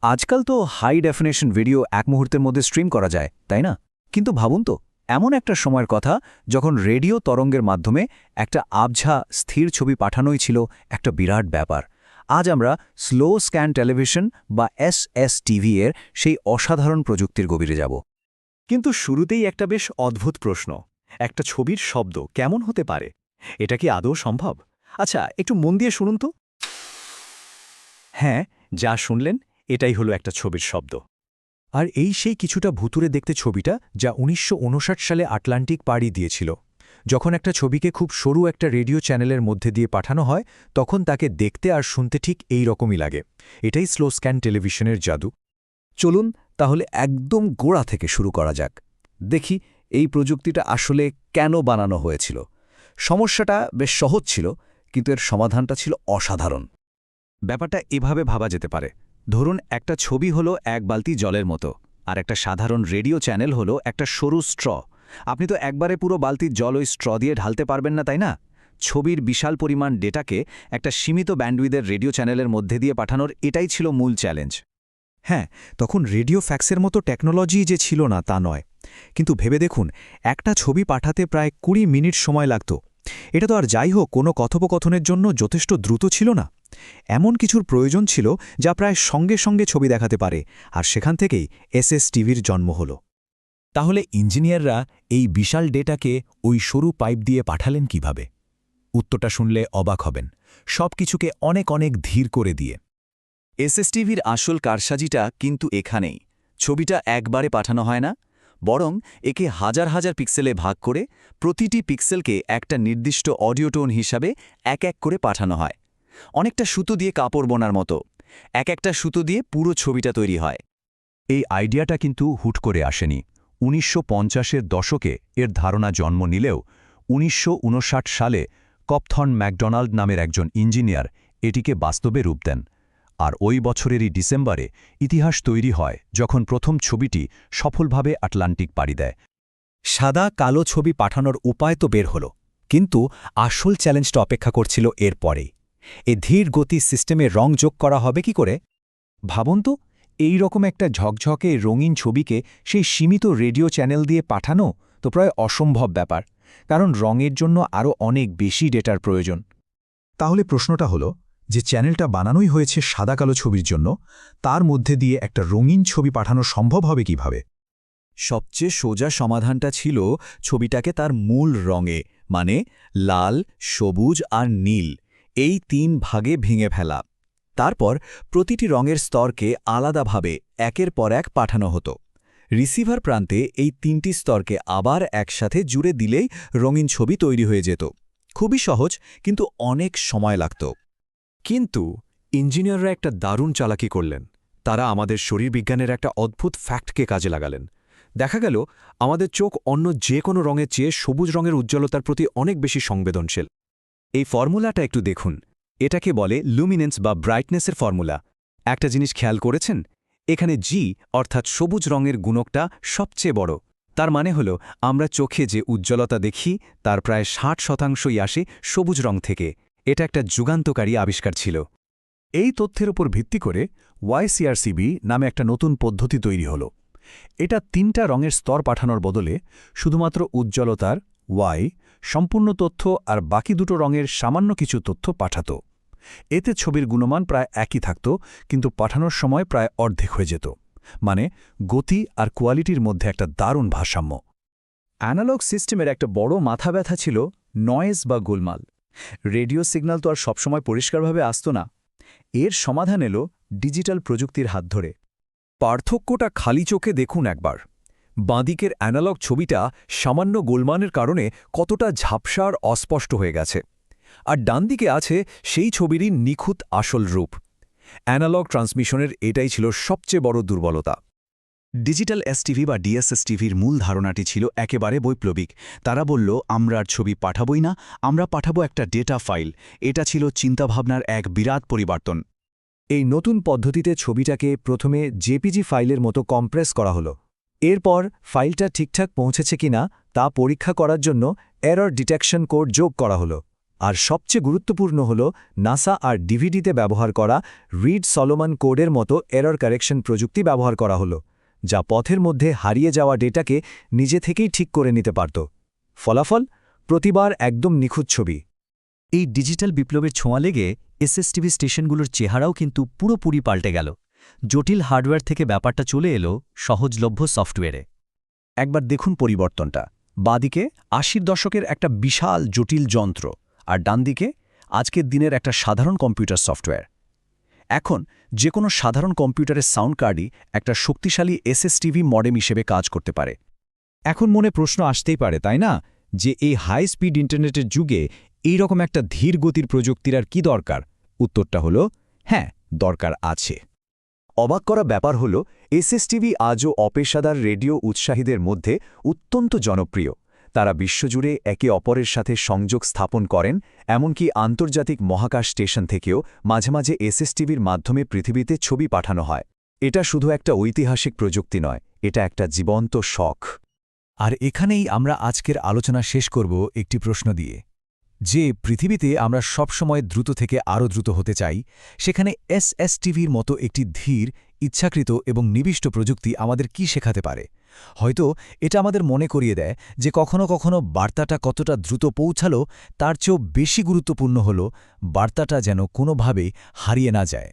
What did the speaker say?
আজকাল তো high definition video এক মুহূর্তের মধ্যে স্ট্রিম করা যায়, তাই না? কিন্তু ভাবুন তো, এমন একটা সময়ের কথা যখন রেডিও তরঙ্গের মাধ্যমে একটা আবঝা স্থির ছবি পাঠানোই ছিল একটা বিরাট ব্যাপার। আজ আমরা স্লো স্ক্যান টেলিভিশন বা এসএসটিভি এর সেই অসাধারণ প্রযুক্তির গভীরে যাব। কিন্তু শুরুতেই একটা বেশ অদ্ভুত প্রশ্ন, একটা ছবির শব্দ কেমন হতে পারে? এটা কি আদৌ সম্ভব? আচ্ছা, একটু মন দিয়ে শুনুন তো। হ্যাঁ, যা শুনলেন এটাই হলো একটা ছবির শব্দ। আর এই সেই কিছুটা ভুতুরে দেখতে ছবিটা, যা ১৯৫৯ সালে আটলান্টিক পাড়ি দিয়েছিল। যখন একটা ছবিকে খুব সরু একটা রেডিও চ্যানেলের মধ্যে দিয়ে পাঠানো হয়, তখন তাকে দেখতে আর শুনতে ঠিক এই রকমই লাগে। এটাই স্লো স্ক্যান টেলিভিশনের জাদু। চলুন তাহলে একদম গোড়া থেকে শুরু করা যাক। দেখি এই প্রযুক্তিটা আসলে কেন বানানো হয়েছিল। সমস্যাটা বেশ সহজ ছিল, কিন্তু এর সমাধানটা ছিল অসাধারণ। ব্যাপারটা এভাবে ভাবা যেতে পারে। ধরুন একটা ছবি হলো এক বালতি জলের মতো, আর একটা সাধারণ রেডিও চ্যানেল হলো একটা সরু স্ট্র। আপনি তো একবারে পুরো বালতির জল ওই স্ট্র দিয়ে ঢালতে পারবেন না, তাই না? ছবির বিশাল পরিমাণ ডেটাকে একটা সীমিত ব্যান্ডউইথের রেডিও চ্যানেলের মধ্যে দিয়ে পাঠানোর এটাই ছিল মূল চ্যালেঞ্জ। হ্যাঁ, তখন রেডিও ফ্যাক্সের মতো টেকনোলজি যে ছিল না তা নয়, কিন্তু ভেবে দেখুন, একটা ছবি পাঠাতে প্রায় ২০ মিনিট সময় লাগত। এটা তো আর যাই হোক কোনো কথোপকথনের জন্য যথেষ্ট দ্রুত ছিল না। এমন কিছুর প্রয়োজন ছিল যা প্রায় সঙ্গে সঙ্গে ছবি দেখাতে পারে, আর সেখান থেকেই এসএসটিভির জন্ম হল। তাহলে ইঞ্জিনিয়াররা এই বিশাল ডেটাকে ওই সরু পাইপ দিয়ে পাঠালেন কিভাবে? উত্তরটা শুনলে অবাক হবেন। সবকিছুকে অনেক অনেক ধীর করে দিয়ে। এসএসটিভির আসল কারসাজিটা কিন্তু এখানেই। ছবিটা একবারে পাঠানো হয় না, বরং একে হাজার হাজার পিক্সেলে ভাগ করে প্রতিটি পিক্সেলকে একটা নির্দিষ্ট অডিও টোন হিসাবে এক এক করে পাঠানো হয়। অনেকটা সুতো দিয়ে কাপড় বোনার মতো। এক একটা সুতো দিয়ে পুরো ছবিটা তৈরি হয়। এই আইডিয়াটা কিন্তু হুট করে আসেনি। ১৯৫০-এর দশকে এর ধারণা জন্ম নিলেও ১৯৫৯ সালে কপথর্ন ম্যাকডোনাল্ড নামের একজন ইঞ্জিনিয়ার এটিকে বাস্তবে রূপ দেন। আর ওই বছরেরই ডিসেম্বরে ইতিহাস তৈরি হয়, যখন প্রথম ছবিটি সফলভাবে আটলান্টিক পাড়ি দেয়। সাদা কালো ছবি পাঠানোর উপায় তো বের হল, কিন্তু আসল চ্যালেঞ্জটা অপেক্ষা করছিল এর পরেই। এ ধীর গতি সিস্টেমে রং যোগ করা হবে কি করে? ভাবুন তো, এই রকম একটা ঝকঝকে রঙিন ছবিকে সেই সীমিত রেডিও চ্যানেল দিয়ে পাঠানো তো প্রায় অসম্ভব ব্যাপার, কারণ রঙের জন্য আরও অনেক বেশি ডেটার প্রয়োজন। তাহলে প্রশ্নটা হলো, যে চ্যানেলটা বানানোই হয়েছে সাদা কালো ছবির জন্য, তার মধ্যে দিয়ে একটা রঙিন ছবি পাঠানো সম্ভব হবে কিভাবে? সবচেয়ে সোজা সমাধানটা ছিল ছবিটাকে তার মূল রঙে, মানে লাল, সবুজ আর নীল, এই ৩ ভাগে ভেঙে ফেলা। তারপর প্রতিটি রঙের স্তরকে আলাদাভাবে একের পর এক পাঠানো হতো। রিসিভার প্রান্তে এই ৩টি স্তরকে আবার একসাথে জুড়ে দিলেই রঙিন ছবি তৈরি হয়ে যেত। খুবই সহজ, কিন্তু অনেক সময় লাগত। কিন্তু ইঞ্জিনিয়াররা একটা দারুণ চালাকি করলেন। তারা আমাদের শরীরবিজ্ঞানের একটা অদ্ভুত ফ্যাক্টকে কাজে লাগালেন। দেখা গেল আমাদের চোখ অন্য যে কোনো রঙের চেয়ে সবুজ রঙের উজ্জ্বলতার প্রতি অনেক বেশি সংবেদনশীল। এই ফর্মুলাটা একটু দেখুন। এটাকে বলে লুমিনেন্স বা ব্রাইটনেসের ফর্মুলা। একটা জিনিস খেয়াল করেছেন? এখানে জি অর্থাৎ সবুজ রঙের গুণকটা সবচেয়ে বড়। তার মানে হলো আমরা চোখে যে উজ্জ্বলতা দেখি তার প্রায় ৬০% আসে সবুজ রং থেকে। এটা একটা যুগান্তকারী আবিষ্কার ছিল। এই তথ্যের উপর ভিত্তি করে YCRCB নামে একটা নতুন পদ্ধতি তৈরি হল। এটা ৩টা রঙের স্তর পাঠানোর বদলে শুধুমাত্র উজ্জ্বলতার Y সম্পূর্ণ তথ্য আর বাকি দুটো রঙের সামান্য কিছু তথ্য পাঠাত। এতে ছবির গুণমান প্রায় একই থাকত, কিন্তু পাঠানোর সময় প্রায় অর্ধেক হয়ে যেত। মানে গতি আর কোয়ালিটির মধ্যে একটা দারুণ ভারসাম্য। অ্যানালগ সিস্টেমের একটা বড় মাথা ব্যথা ছিল নয়েজ বা গোলমাল। রেডিও সিগন্যাল তো আর সবসময় পরিষ্কারভাবে আসত না। এর সমাধান এলো ডিজিটাল প্রযুক্তির হাত ধরে। পার্থক্যটা খালি চোখে দেখুন একবার। বাঁদিকের অ্যানালগ ছবিটা সামান্য গোলমানের কারণে কতটা ঝাপসা আর অস্পষ্ট হয়ে গেছে, আর ডানদিকে আছে সেই ছবিরই নিখুঁত আসল রূপ। অ্যানালগ ট্রান্সমিশনের এটাই ছিল সবচেয়ে বড় দুর্বলতা। ডিজিটাল এসটিভি বা ডিএসএসটিভির মূল ধারণাটি ছিল একেবারে বৈপ্লবিক। তারা বলল, আমরা আর ছবি পাঠাবই না, আমরা পাঠাবো একটা ডেটা ফাইল। এটা ছিল চিন্তাভাবনার এক বিরাট পরিবর্তন। এই নতুন পদ্ধতিতে ছবিটাকে প্রথমে জেপিজি ফাইলের মতো কম্প্রেস করা হলো। এরপর ফাইলটা ঠিকঠাক পৌঁছেছে কিনা তা পরীক্ষা করার জন্য এরর ডিটেকশন কোড যোগ করা হলো। আর সবচেয়ে গুরুত্বপূর্ণ হল নাসা আর ডিভিডিতে ব্যবহার করা রিড সলোমন কোডের মতো এরর কারেকশন প্রযুক্তি ব্যবহার করা হলো, যা পথের মধ্যে হারিয়ে যাওয়া ডেটাকে নিজে থেকেই ঠিক করে নিতে পারত। ফলাফল প্রতিবার একদম নিখুঁত ছবি। এই ডিজিটাল বিপ্লবের ছোঁয়া লেগে এসএসটিভি স্টেশনগুলোর চেহারাও কিন্তু পুরোপুরি পাল্টে গেল। জটিল হার্ডওয়্যার থেকে ব্যাপারটা চলে এলো সহজলভ্য সফটওয়্যারে। একবার দেখুন পরিবর্তনটা। বাঁদিকে ৮০ দশকের একটা বিশাল জটিল যন্ত্র, আর ডানদিকে আজকের দিনের একটা সাধারণ কম্পিউটার সফটওয়্যার। এখন যে কোনো সাধারণ কম্পিউটারের সাউন্ড কার্ডই একটা শক্তিশালী এসএসটিভি মডেম হিসেবে কাজ করতে পারে। এখন মনে প্রশ্ন আসতেই পারে, তাই না, যে এই হাই স্পিড ইন্টারনেটের যুগে এই রকম একটা ধীর গতির প্রযুক্তির আর কি দরকার? উত্তরটা হলো হ্যাঁ, দরকার আছে। অবাক করা ব্যাপার হল এসএসটিভি আজও অপেশাদার রেডিও উৎসাহীদের মধ্যে অত্যন্ত জনপ্রিয়। তারা বিশ্বজুড়ে একে অপরের সাথে সংযোগ স্থাপন করেন, এমনকি আন্তর্জাতিক মহাকাশ স্টেশন থেকেও মাঝে মাঝে এসএসটিভির মাধ্যমে পৃথিবীতে ছবি পাঠানো হয়। এটা শুধু একটা ঐতিহাসিক প্রযুক্তি নয়, এটা একটা জীবন্ত শখ। আর এখানেই আমরা আজকের আলোচনা শেষ করব একটি প্রশ্ন দিয়ে, যে পৃথিবীতে আমরা সবসময় দ্রুত থেকে আরও দ্রুত হতে চাই, সেখানে এসএসটিভির মতো একটি ধীর, ইচ্ছাকৃত এবং নিবিষ্ট প্রযুক্তি আমাদের কি শেখাতে পারে? হয়তো এটা আমাদের মনে করিয়ে দেয় যে কখনো কখনো বার্তাটা কতটা দ্রুত পৌঁছালো তার চেয়েও বেশি গুরুত্বপূর্ণ হল বার্তাটা যেন কোনোভাবেই হারিয়ে না যায়।